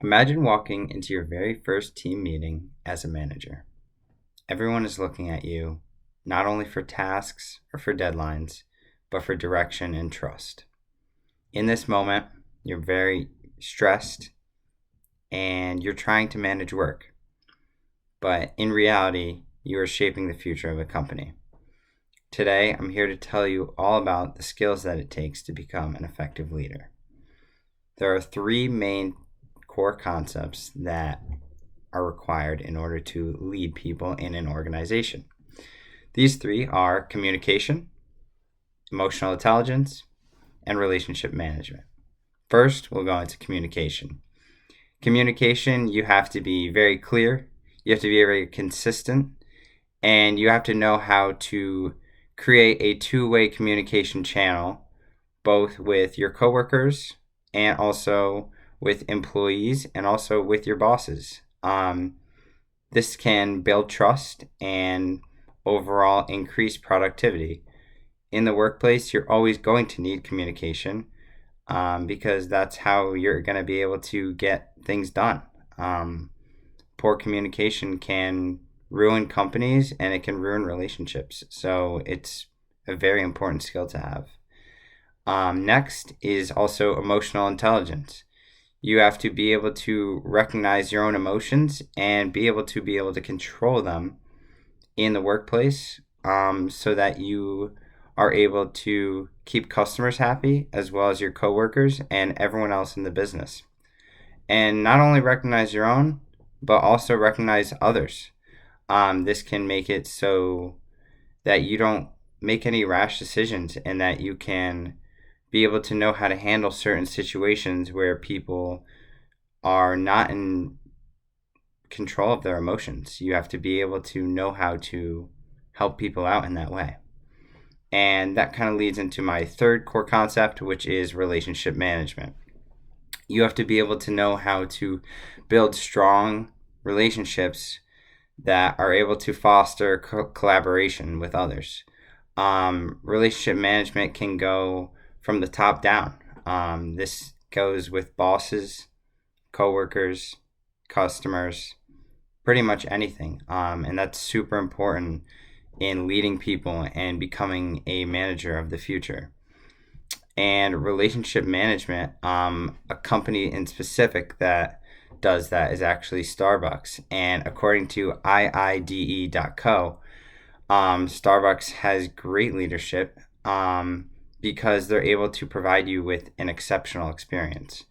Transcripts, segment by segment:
Imagine walking into your very first team meeting as a manager. Everyone is looking at you, not only for tasks or for deadlines, but for direction and trust. In this moment, you're very stressed and you're trying to manage work. But in reality, you are shaping the future of a company. Today, I'm here to tell you all about the skills that it takes to become an effective leader. There are three main core concepts that are required in order to lead people in an organization. These three are communication, emotional intelligence, and relationship management. First, we'll go into communication. Communication, you have to be very clear, you have to be very consistent, and you have to know how to create a two-way communication channel, both with your coworkers and also with employees and also with your bosses. This can build trust and overall increase productivity. In the workplace, you're always going to need communication because that's how you're going to be able to get things done. Poor communication can ruin companies and it can ruin relationships. So it's a very important skill to have. Next is also emotional intelligence. You have to be able to recognize your own emotions and be able to control them in the workplace so that you are able to keep customers happy as well as your coworkers and everyone else in the business. And not only recognize your own, but also recognize others. This can make it so that you don't make any rash decisions and that you can be able to know how to handle certain situations where people are not in control of their emotions. You have to be able to know how to help people out in that way. And that kind of leads into my third core concept, which is relationship management. You have to be able to know how to build strong relationships that are able to foster collaboration with others. Relationship management can go from the top down. This goes with bosses, coworkers, customers, pretty much anything. And that's super important in leading people and becoming a manager of the future. And relationship management, a company in specific that does that is actually Starbucks. And according to IIDE.co, Starbucks has great leadership because they're able to provide you with an exceptional experience.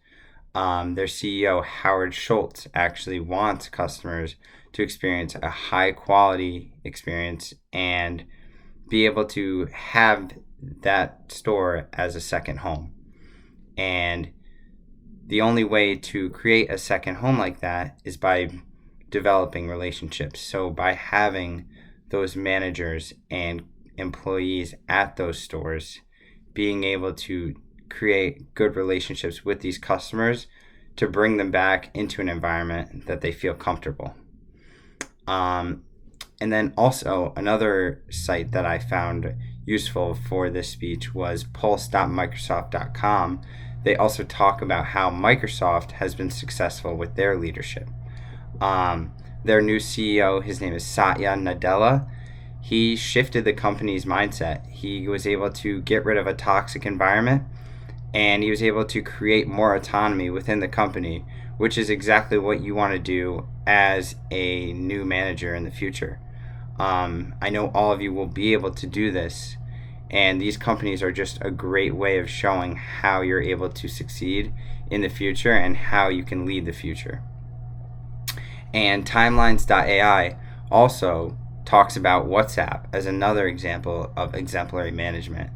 Their CEO, Howard Schultz, actually wants customers to experience a high quality experience and be able to have that store as a second home. And the only way to create a second home like that is by developing relationships. So by having those managers and employees at those stores being able to create good relationships with these customers to bring them back into an environment that they feel comfortable. And then also another site that I found useful for this speech was pulse.microsoft.com. They also talk about how Microsoft has been successful with their leadership. Their new CEO, his name is Satya Nadella. He shifted the company's mindset. He was able to get rid of a toxic environment and he was able to create more autonomy within the company, which is exactly what you want to do as a new manager in the future. I know all of you will be able to do this, and these companies are just a great way of showing how you're able to succeed in the future and how you can lead the future. And timelines.ai also talks about WhatsApp as another example of exemplary management.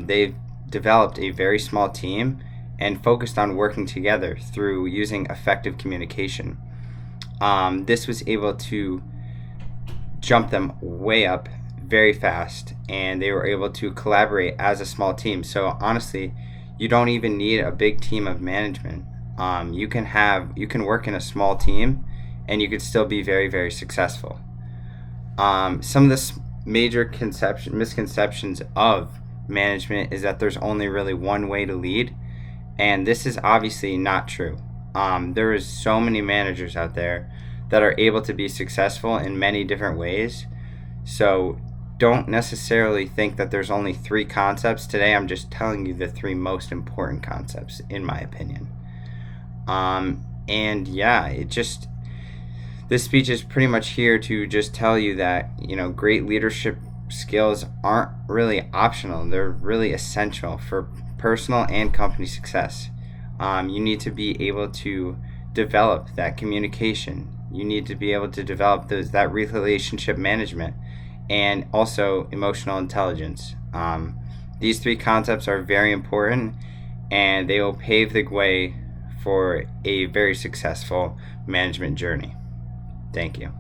They've developed a very small team and focused on working together through using effective communication. This was able to jump them way up very fast, and they were able to collaborate as a small team. So honestly, you don't even need a big team of management. You can work in a small team and you could still be very, very successful. Some of the major misconceptions of management is that there's only really one way to lead, and this is obviously not true. There is so many managers out there that are able to be successful in many different ways. So don't necessarily think that there's only 3 concepts. Today I'm just telling you the 3 most important concepts, in my opinion. And yeah, this speech is pretty much here to just tell you that, great leadership skills aren't really optional. They're really essential for personal and company success. You need to be able to develop that communication. You need to be able to develop that relationship management and also emotional intelligence. These 3 concepts are very important, and they will pave the way for a very successful management journey. Thank you.